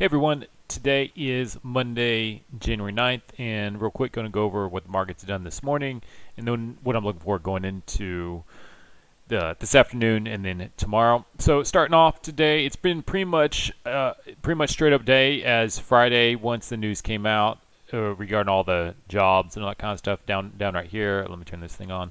Hey everyone, today is Monday, January 9th, and real quick going to go over what the market's done this morning and then what I'm looking for going into this afternoon and then tomorrow. So starting off today, it's been pretty much straight up day as Friday once the news came out regarding all the jobs and all that kind of stuff down right here. Let me turn this thing on.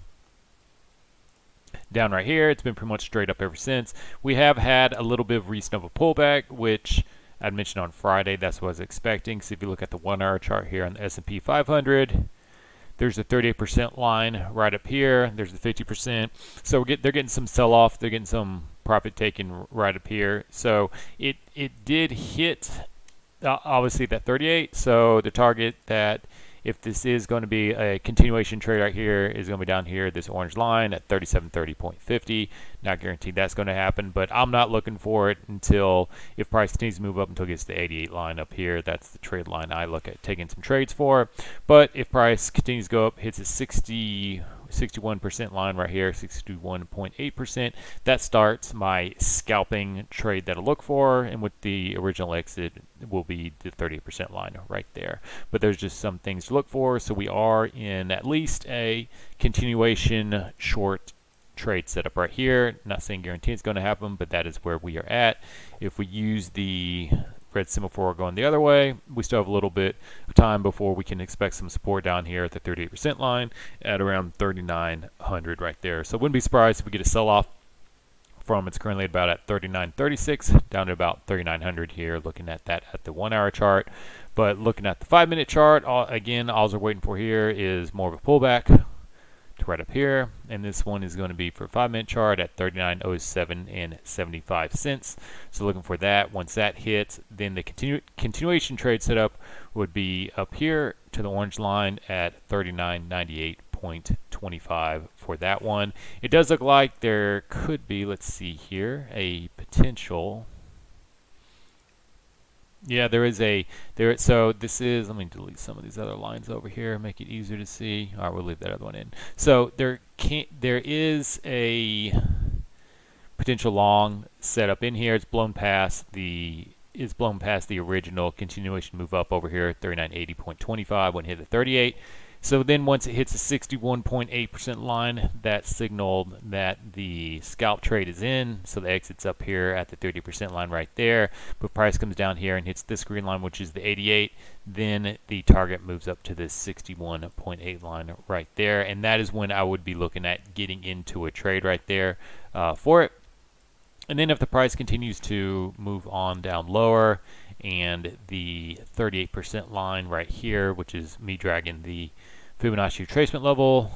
Down right here, it's been pretty much straight up ever since. We have had a little bit of recent of a pullback, which I'd mentioned on Friday. That's what I was expecting. So if you look at the 1 hour chart here on the S&P 500, there's the 38% line right up here. There's the 50%. So they're getting some sell-off. They're getting some profit taken right up here. So it did hit obviously that 38. So the target that if this is going to be a continuation trade right here is going to be down here, this orange line at 3730.50. Not guaranteed that's going to happen, but I'm not looking for it until if price continues to move up until it gets to the 88 line up here. That's the trade line I look at taking some trades for. But if price continues to go up, hits a 61% line right here, 61.8%, that starts my scalping trade that I look for, and with the original exit will be the 30% line right there. But there's just some things to look for, so we are in at least a continuation short trade setup right here. Not saying guarantee it's going to happen, but that is where we are at. If we use the red semaphore going the other way, we still have a little bit of time before we can expect some support down here at the 38% line at around 3,900 right there. So I wouldn't be surprised if we get a sell-off from it's currently about at 39.36 down to about 3,900 here, looking at that at the 1 hour chart. But looking at the 5-minute chart, again, all we're waiting for here is more of a pullback to right up here, and this one is going to be for a 5-minute chart at 39.07 and 75 cents. So looking for that. Once that hits, then the continuation trade setup would be up here to the orange line at 39.98.25 for that one. It does look like there could be, let's see here, a potential. Yeah, there is so this is, let me delete some of these other lines over here, make it easier to see. All right, we'll leave that other one in. So there is a potential long setup in here. It's blown past the original continuation move up over here at 39.80.25 when it hit the 38. So then once it hits the 61.8% line, that signaled that the scalp trade is in. So the exit's up here at the 30% line right there. But price comes down here and hits this green line, which is the 88. Then the target moves up to this 61.8 line right there. And that is when I would be looking at getting into a trade right there for it. And then if the price continues to move on down lower and the 38% line right here, which is me dragging the Fibonacci retracement level,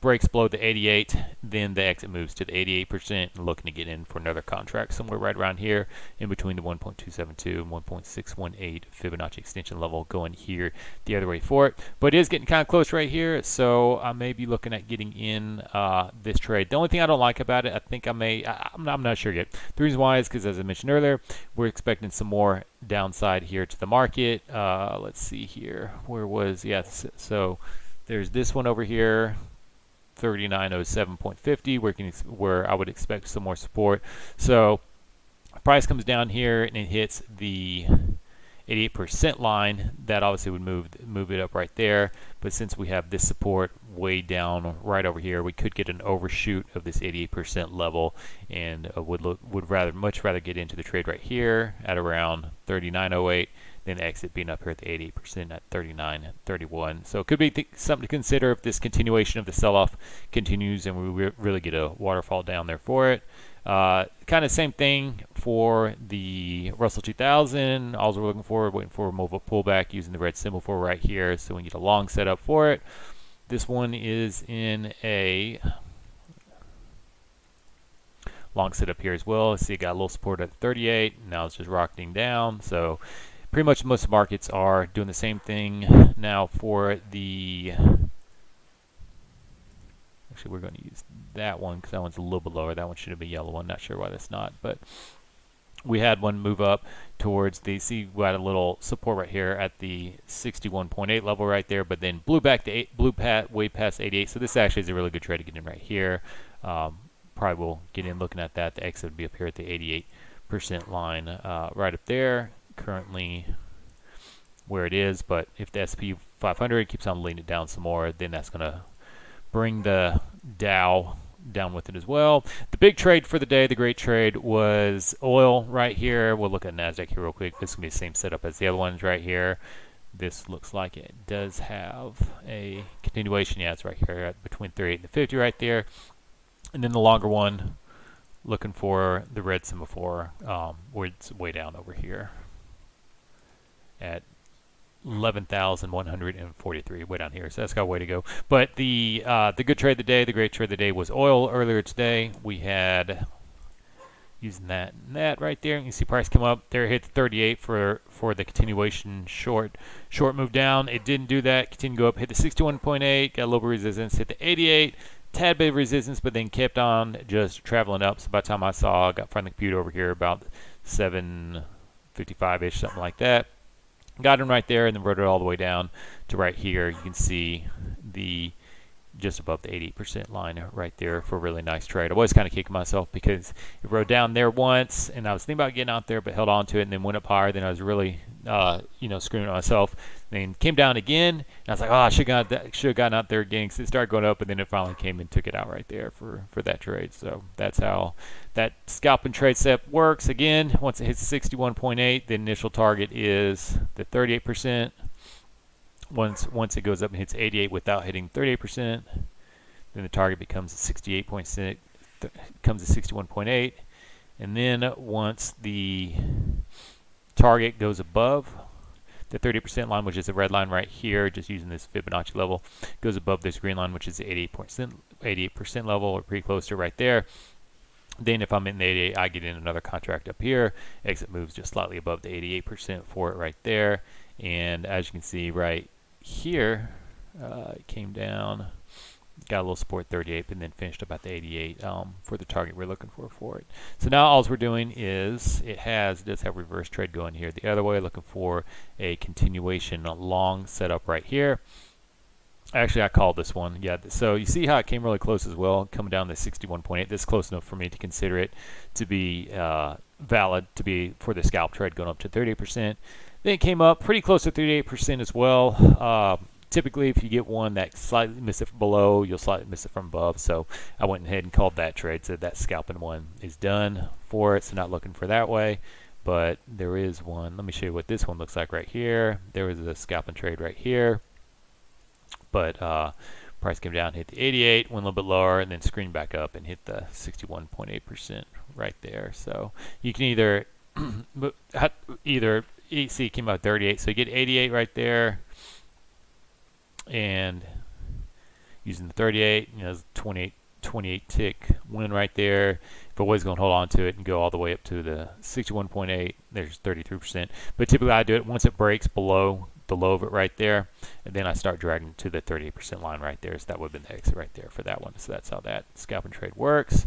breaks below the 88, then the exit moves to the 88% and looking to get in for another contract somewhere right around here in between the 1.272 and 1.618 Fibonacci extension level, going here the other way for it. But it is getting kind of close right here, so I may be looking at getting in this trade. The only thing I don't like about it, I think I'm not sure yet. The reason why is because, as I mentioned earlier, we're expecting some more downside here to the market. Let's see here. Where was, yes, so there's this one over here, 39.07.50, where I would expect some more support. So price comes down here and it hits the 88% line, that obviously would move it up right there. But since we have this support way down right over here, we could get an overshoot of this 88% level, and would much rather get into the trade right here at around 39.08. Then exit being up here at the 88% at 39.31. So it could be something to consider if this continuation of the sell-off continues and we really get a waterfall down there for it. Kind of same thing for the Russell 2000. All we're looking for, waiting for a move up pullback using the red symbol for right here, so we can get a long setup for it. This one is in a long setup here as well. See, it got a little support at 38. Now it's just rocketing down. So pretty much most markets are doing the same thing now for the, actually we're going to use that one because that one's a little bit lower. That one should have been a yellow one. Not sure why that's not, but we had one move up towards the, see, we had a little support right here at the 61.8 level right there, but then blew way past 88. So this actually is a really good trade to get in right here. Probably will get in looking at that. The exit would be up here at the 88% line right up there. currently where it is, but if the S&P 500 keeps on leaning it down some more, then that's going to bring the Dow down with it as well. The big trade for the day, the great trade, was oil right here. We'll look at Nasdaq here real quick. This is going to be the same setup as the other ones right here. This looks like it does have a continuation. Yeah, it's right here at between 38 and the 50 right there. And then the longer one, looking for the red symbol for where it's way down over here at 11,143, way down here. So that's got a way to go. But the good trade of the day, the great trade of the day, was oil earlier today. We had using that and that right there. You see price come up there, hit the 38 for the continuation short move down. It didn't do that. Continued to go up, hit the 61.8, got a little bit of resistance, hit the 88. Tad bit of resistance, but then kept on just traveling up. So by the time I saw, I got in front of the computer over here about 7:55-ish, something like that. Got him right there and then rode it all the way down to right here. You can see the just above the 88% line right there for a really nice trade. I was kind of kicking myself because it rode down there once, and I was thinking about getting out there, but held on to it and then went up higher. Then I was really, screaming at myself. Then came down again, and I was like, oh, I should have gotten out there again because it started going up, and then it finally came and took it out right there for that trade. So that's how that scalp and trade step works. Again, once it hits 61.8, the initial target is the 38%. Once it goes up and hits 88 without hitting 38%, then the target becomes 68.6, comes to 61.8, and then once the target goes above the 30% line, which is the red line right here, just using this Fibonacci level, goes above this green line, which is the 88% level, or pretty close to right there. Then if I'm in the 88, I get in another contract up here. Exit moves just slightly above the 88% for it right there. And as you can see right here, it came down, got a little support 38, and then finished up at the 88 for the target we're looking for it. So now all we're doing is it does have reverse trade going here the other way, looking for a continuation long setup right here. Actually, I called this one. Yeah, so you see how it came really close as well, coming down to 61.8. This is close enough for me to consider it to be valid to be for the scalp trade going up to 30%. Then it came up pretty close to 38% as well. Typically, if you get one that slightly missed it from below, you'll slightly miss it from above. So I went ahead and called that trade. So that scalping one is done for it. So not looking for that way. But there is one. Let me show you what this one looks like right here. There was a scalping trade right here. But price came down, hit the 88, went a little bit lower, and then screened back up and hit the 61.8% right there. So you can either see it came out 38, so you get 88 right there, and using the 38, 28 tick win right there. If I was going to hold on to it and go all the way up to the 61.8, there's 33%. But typically I do it once it breaks below the low of it right there, and then I start dragging to the 38% line right there. So that would have been the exit right there for that one. So that's how that scalp and trade works.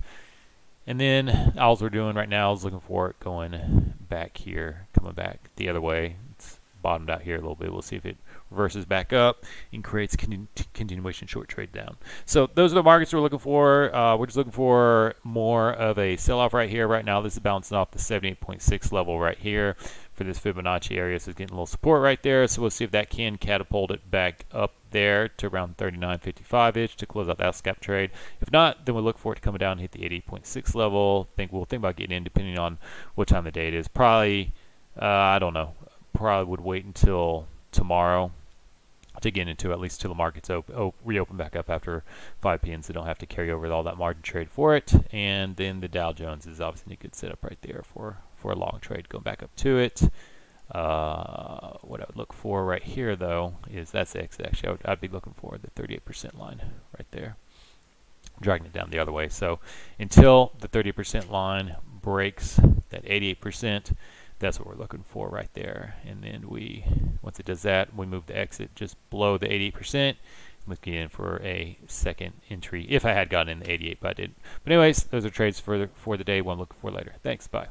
And then all we're doing right now is looking for it going back here, coming back the other way. It's bottomed out here a little bit. We'll see if it reverses back up and creates continuation short trade down. So those are the markets we're looking for. We're just looking for more of a sell-off right here. Right now, this is bouncing off the 78.6 level right here for this Fibonacci area. So it's getting a little support right there. So we'll see if that can catapult it back up there to around 39.55-ish to close out that scalp trade. If not, then we'll look for it to come down and hit the 88.6 level. We'll think about getting in depending on what time of day it is. Probably, I don't know, probably would wait until tomorrow to get into, at least till the markets reopen back up after 5 p.m. so don't have to carry over all that margin trade for it. And then the Dow Jones is obviously a good setup right there for a long trade going back up to it. What I would look for right here though is that's the exit. Actually, I'd be looking for the 38% line right there, dragging it down the other way. So until the 30% line breaks that 88%, that's what we're looking for right there. And then once it does that, we move the exit just below the 88%. Looking in for a second entry if I had gotten in the 88, but I didn't. But anyways, those are trades for the day. One I'm looking for later. Thanks. Bye.